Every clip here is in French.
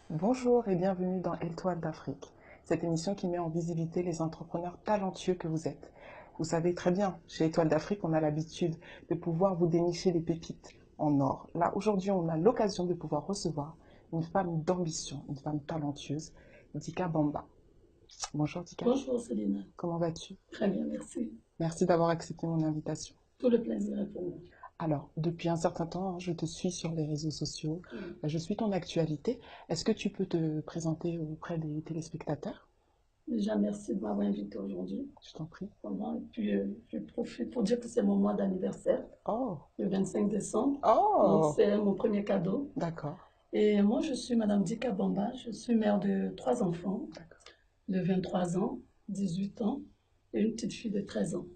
Bonjour et bienvenue dans Étoile d'Afrique, cette émission qui met en visibilité les entrepreneurs talentueux que vous êtes. Vous savez très bien, chez Étoile d'Afrique, on a l'habitude de pouvoir vous dénicher des pépites en or. Là, aujourd'hui, on a l'occasion de pouvoir recevoir une femme d'ambition, une femme talentueuse, Dika Bamba. Bonjour Dika, Bonjour Céline. comment vas-tu? Très bien, merci. Merci d'avoir accepté mon invitation. Tout le plaisir est pour moi. Alors, depuis un certain temps, je te suis sur les réseaux sociaux, Mm. je suis ton actualité. Est-ce que tu peux te présenter auprès des téléspectateurs? Déjà, merci de m'avoir invité aujourd'hui. Je t'en prie. Vraiment. Et puis, je profite pour dire que c'est mon mois d'anniversaire, Oh, le 25 décembre. Donc, oh, c'est mon premier cadeau. d'accord, Et moi, je suis Madame Dika Bamba. Je suis mère de 3 enfants, d'accord. de 23 ans, 18 ans et une petite fille de 13 ans.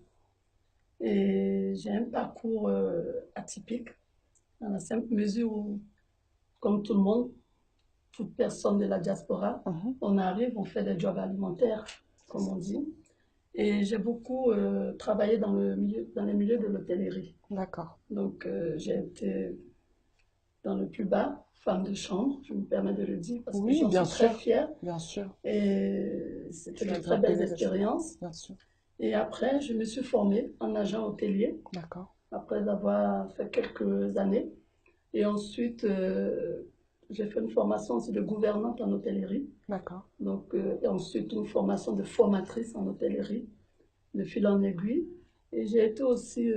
Et j'ai un parcours atypique, dans la simple mesure où, comme tout le monde, toute personne de la diaspora, Mhm, on arrive, on fait des jobs alimentaires, c'est comme ça. on dit. Et j'ai beaucoup travaillé dans les milieux de l'hôtellerie. D'accord. Donc, j'ai été dans le plus bas, femme de chambre, je me permets de le dire, parce que Oui, j'en suis très fière. bien sûr. Et c'était Tu de as très belles grappé les échelons, expériences. bien sûr. Et après, je me suis formée en agent hôtelier, D'accord, après avoir fait quelques années. Et ensuite, j'ai fait une formation aussi de gouvernante en hôtellerie. d'accord, Donc, et ensuite, une formation de formatrice en hôtellerie, de fil en aiguille. Et j'ai été aussi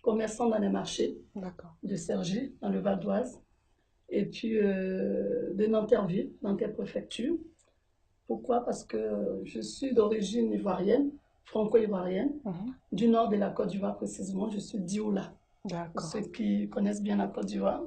commerçant dans les marchés d'accord. de Cergy, dans le Val d'Oise, et puis de Nanterville, Nanterre Préfecture. Pourquoi? Parce que je suis d'origine ivoirienne, franco-ivoirienne, Mhm, du nord de la Côte d'Ivoire précisément. Je suis d'Ioula, pour ceux d'accord, qui connaissent bien la Côte d'Ivoire.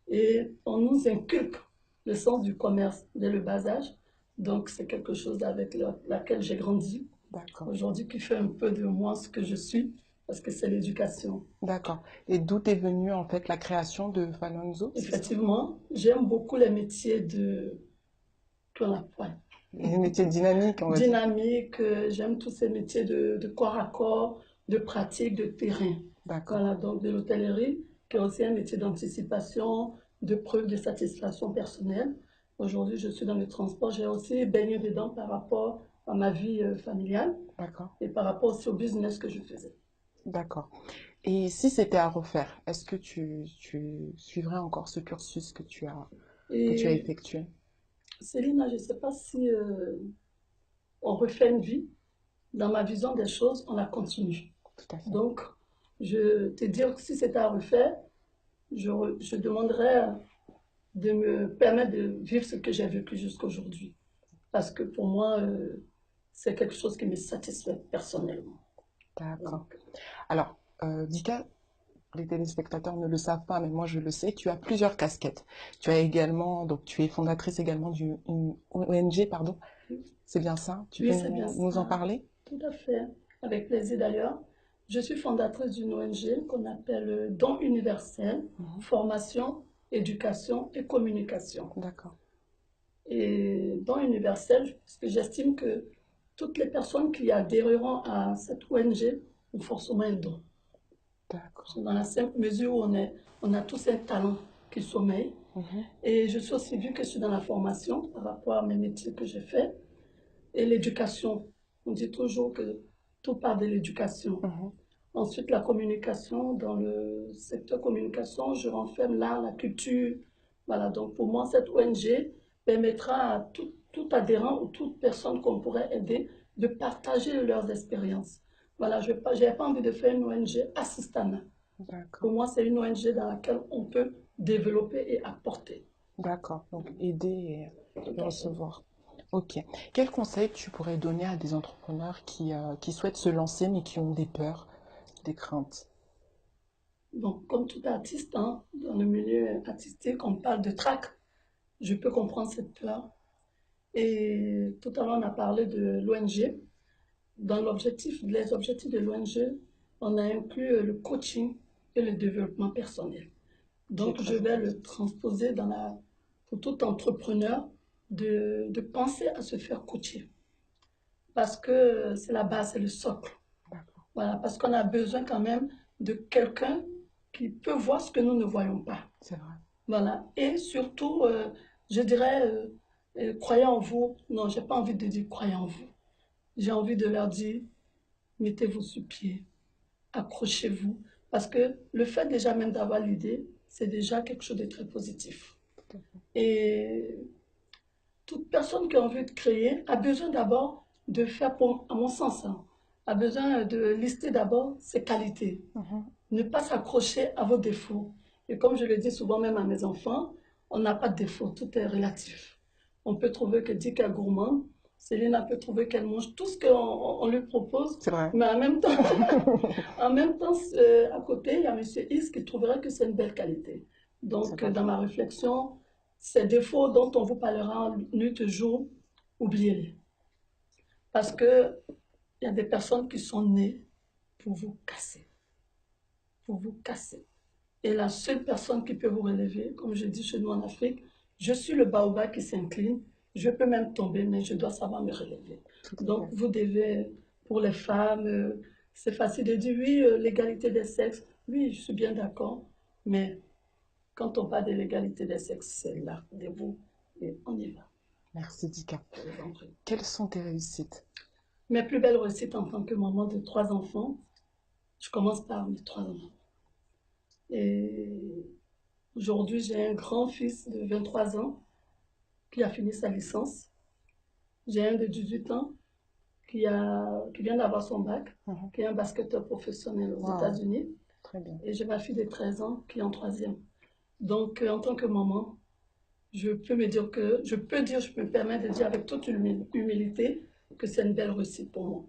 Et on nous inculque le sens du commerce dès le bas âge. Donc, c'est quelque chose avec laquelle j'ai grandi d'accord, aujourd'hui qui fait un peu de moi ce que je suis, parce que c'est l'éducation. d'accord. Et d'où est venue en fait la création de Falonzo, c'est ça? Effectivement, j'aime beaucoup les métiers de ouais, Les métiers dynamiques, on va dire. dynamique, j'aime tous ces métiers de corps à corps, de pratique, de terrain. D'accord, Voilà, donc de l'hôtellerie, qui est aussi un métier d'anticipation, de preuve de satisfaction personnelle. Aujourd'hui, je suis dans le transport, j'ai aussi baigné dedans par rapport à ma vie familiale d'accord, et par rapport aussi au business que je faisais. d'accord. Et si c'était à refaire, est-ce que tu suivrais encore ce cursus que tu as Et effectué? Céline, je ne sais pas si on refait une vie. Dans ma vision des choses, on la continue. Tout à fait. Donc, je te dire que si c'était à refaire, je demanderais de me permettre de vivre ce que j'ai vécu jusqu'à aujourd'hui. Parce que pour moi, c'est quelque chose qui me satisfait personnellement. D'accord. Donc, Alors, Dika, les téléspectateurs ne le savent pas, mais moi je le sais, tu as plusieurs casquettes. Tu as également, donc tu es fondatrice également d'une ONG, pardon. C'est bien ça? Tu peux oui, c'est bien nous en ça. parler? Tout à fait. Avec plaisir d'ailleurs. Je suis fondatrice d'une ONG qu'on appelle Don Universel, Mhm, Formation, Éducation et Communication. d'accord, Et Don Universel, parce que j'estime que toutes les personnes qui adhéreront à cette ONG ont forcément un don. d'accord. Dans la simple mesure où on a tous un talent qui sommeille. Mhm, Et je suis aussi, vu que je suis dans la formation par rapport à mes métiers que j'ai faits, et l'éducation. On dit toujours que tout part de l'éducation. mhm, Ensuite, la communication. Dans le secteur communication, je renferme l'art, la culture. Voilà, donc pour moi, cette ONG permettra à tout adhérent ou toute personne qu'on pourrait aider de partager leurs expériences. Voilà, je n'ai pas envie de faire une ONG assistante. d'accord, Pour moi, c'est une ONG dans laquelle on peut développer et apporter. d'accord. Donc aider Tout et à fait. recevoir. Ok. Quel conseil tu pourrais donner à des entrepreneurs qui souhaitent se lancer mais qui ont des peurs, des craintes? Donc, comme tout artiste, hein, dans le milieu artistique, on parle de trac. Je peux comprendre cette peur. Et tout à l'heure, on a parlé de l'ONG. Dans les objectifs de l'ONG, on a inclus le coaching et le développement personnel. Qui est Donc, je très vais important. le transposer pour tout entrepreneur de penser à se faire coacher. Parce que c'est la base, c'est le socle. D'accord. Voilà, parce qu'on a besoin quand même de quelqu'un qui peut voir ce que nous ne voyons pas. C'est vrai. Voilà. Et surtout, Je dirais, croyez en vous. Non, j'ai pas envie de dire croyez en vous. J'ai envie de leur dire, mettez-vous sur pied, accrochez-vous. Parce que le fait déjà même d'avoir l'idée, c'est déjà quelque chose de très positif. Et toute personne qui a envie de créer a besoin d'abord de faire, à mon sens, hein, a besoin de lister d'abord ses qualités. Ne pas s'accrocher à vos défauts. Et comme je le dis souvent même à mes enfants, on n'a pas de défaut, tout est relatif. On peut trouver que Dick est gourmand, Céline peut trouver qu'elle mange tout ce qu'on lui propose, C'est vrai. mais en même temps à côté, il y a Monsieur Is qui trouverait que c'est une belle qualité. Donc, dans ma réflexion, ces défauts dont on vous parlera en nuit et jour, oubliez-les. Parce qu'il y a des personnes qui sont nées pour vous casser. Pour vous casser. Et la seule personne qui peut vous relever, comme je dis chez nous en Afrique, je suis le baobab qui s'incline, je peux même tomber, mais je dois savoir me relever. Donc vous devez, pour les femmes, c'est facile de dire oui, l'égalité des sexes, oui, je suis bien d'accord, mais quand on parle de l'égalité des sexes, c'est là, debout, et on y va. Merci Dika. Quelles sont tes réussites? Mes plus belles réussites en tant que maman de 3 enfants, je commence par mes 3 enfants. Et aujourd'hui, j'ai un grand-fils de 23 ans qui a fini sa licence. J'ai un de 18 ans qui vient d'avoir son bac, qui est un basketteur professionnel aux États-Unis. Très bien. Et j'ai ma fille de 13 ans qui est en 3e. Donc, en tant que maman, je peux me permets de dire avec toute humilité que c'est une belle réussite pour moi.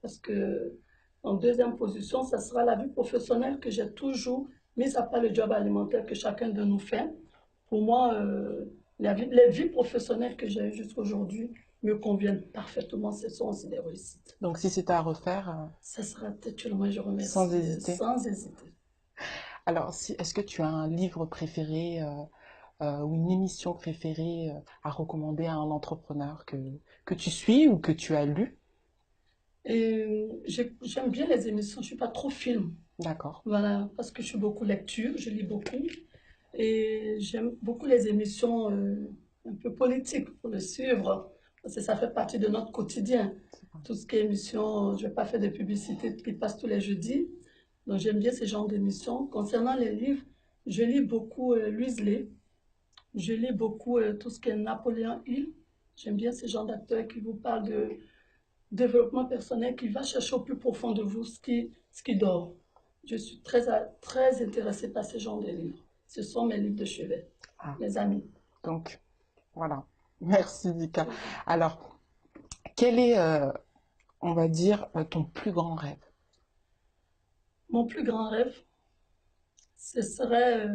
Parce que, en deuxième position, ça sera la vie professionnelle que j'ai toujours, mis à part le job alimentaire que chacun de nous fait. Pour moi, les vies professionnelles que j'ai eues jusqu'à aujourd'hui me conviennent parfaitement. Ce sont aussi des réussites. Donc, si c'était à refaire, ça sera tellement, je remercie. Sans hésiter. Sans hésiter. Alors, est-ce que tu as un livre préféré ou une émission préférée à recommander à un entrepreneur que tu suis ou que tu as lu? J'aime bien les émissions, je ne suis pas trop film. D'accord. Voilà, parce que je suis beaucoup lecture, je lis beaucoup. Et j'aime beaucoup les émissions un peu politiques pour le suivre, parce que ça fait partie de notre quotidien. Tout ce qui est émission, je ne vais pas faire de publicité qui passe tous les jeudis. Donc j'aime bien ce genre d'émissions. Concernant les livres, je lis beaucoup Louise Lay. Je lis beaucoup tout ce qui est Napoléon Hill. J'aime bien ce genre d'acteur qui vous parle de développement personnel, qui va chercher au plus profond de vous ce qui dort. Je suis très intéressée par ce genre de livres. Ce sont mes livres de chevet, mes amis. Donc, voilà. Merci, Dika. Alors, quel est, on va dire, ton plus grand rêve? Mon plus grand rêve, ce serait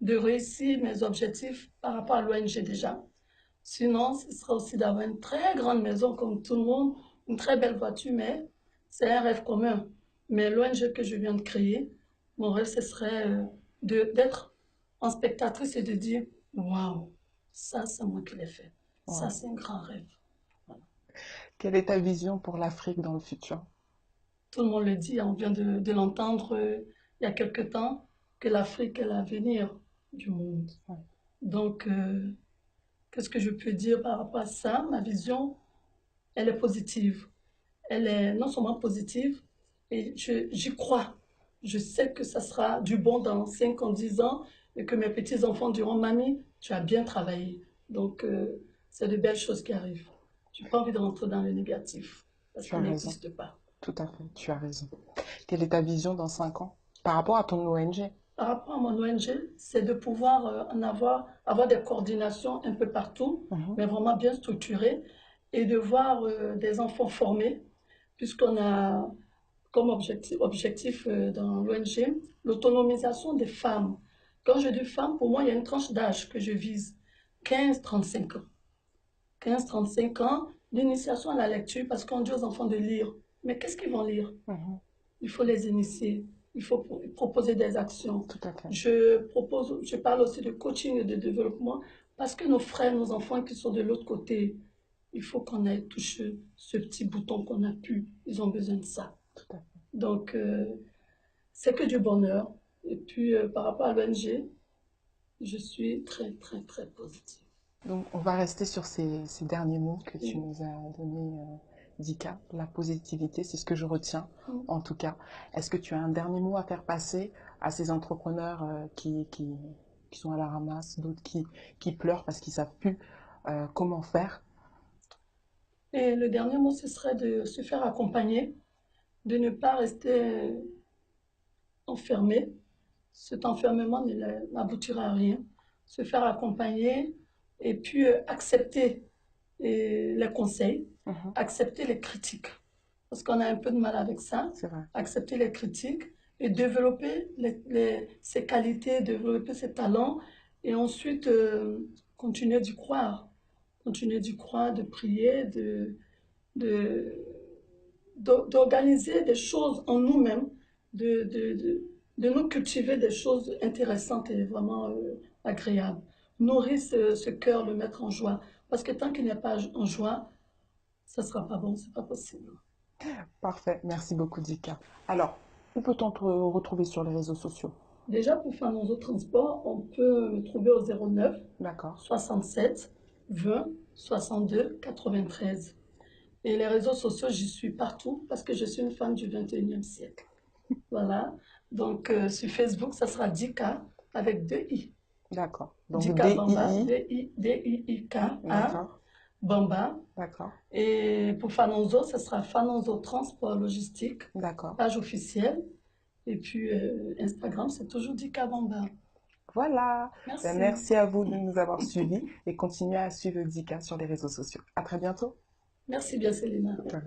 de réussir mes objectifs par rapport à l'ONG déjà. Sinon, ce serait aussi d'avoir une très grande maison comme tout le monde, une très belle voiture, mais c'est un rêve commun. Mais l'ONG que je viens de créer, mon rêve, ce serait d'être en spectatrice et de dire « Waouh, ça, c'est moi qui l'ai fait. Ça, c'est un grand rêve. » Voilà. Quelle est ta vision pour l'Afrique dans le futur? Tout le monde le dit, on vient de l'entendre il y a quelque temps, que l'Afrique est l'avenir du monde. Donc, qu'est-ce que je peux dire par rapport à ça? Ma vision, elle est positive. Elle est non seulement positive, et j'y crois. Je sais que ça sera du bon dans 5 ans, 10 ans, et que mes petits-enfants diront, Mamie, tu as bien travaillé. Donc, c'est de belles choses qui arrivent. Je n'ai pas envie de rentrer dans le négatif, parce qu'il n'existe pas. Tout à fait, tu as raison. Quelle est ta vision dans 5 ans par rapport à ton ONG? Par rapport à mon ONG, c'est de pouvoir avoir des coordinations un peu partout, mais vraiment bien structurées, et de voir des enfants formés, puisqu'on a comme objectif dans l'ONG l'autonomisation des femmes. Quand je dis femmes, pour moi, il y a une tranche d'âge que je vise, 15-35 ans. 15-35 ans, l'initiation à la lecture, parce qu'on dit aux enfants de lire. Mais qu'est-ce qu'ils vont lire? Il faut les initier. Il faut proposer des actions. Tout à fait. Je parle aussi de coaching et de développement parce que nos frères, nos enfants qui sont de l'autre côté, il faut qu'on aille toucher ce petit bouton qu'on a pu. Ils ont besoin de ça. Tout à fait. Donc, c'est que du bonheur. Et puis, par rapport à l'ONG, je suis très, très, très positive. Donc, on va rester sur ces derniers mots que tu nous as donnés, Dika. La positivité, c'est ce que je retiens, Mm. en tout cas. Est-ce que tu as un dernier mot à faire passer à ces entrepreneurs qui sont à la ramasse, d'autres qui pleurent parce qu'ils savent plus comment faire? Et le dernier mot, ce serait de se faire accompagner, de ne pas rester enfermé. Cet enfermement n'aboutira à rien. Se faire accompagner et puis accepter les conseils, Mhm, accepter les critiques. Parce qu'on a un peu de mal avec ça. c'est vrai. Accepter les critiques et développer ses qualités, développer ses talents et ensuite continuer d'y croire. Continuer d'y croire, de prier, de, d'organiser des choses en nous-mêmes, de, de, de, de nous cultiver des choses intéressantes et vraiment agréables. Nourrir ce cœur, le mettre en joie. Parce que tant qu'il n'est pas en joie, ça ne sera pas bon, c'est pas possible. Parfait. Merci beaucoup, Dika. Alors, où peut-on te retrouver sur les réseaux sociaux? Déjà, pour faire nos autres transports, on peut me trouver au 09 D'accord. 67 20 62 93. Et les réseaux sociaux, j'y suis partout parce que je suis une femme du 21e siècle. Voilà. Donc, sur Facebook, ça sera Dika avec deux I. D'accord. Donc, Dika Bamba, DII. D-I-I-K-A, D'accord. Bamba. D'accord. Et pour Fanonzo, ça sera Fanonzo Transport Logistique, D'accord. page officielle. Et puis, Instagram, c'est toujours Dika Bamba. Voilà. Ben, Merci. merci à vous de nous avoir suivis et continuez à suivre Dika sur les réseaux sociaux. À très bientôt. Merci bien, Célina. Ciao.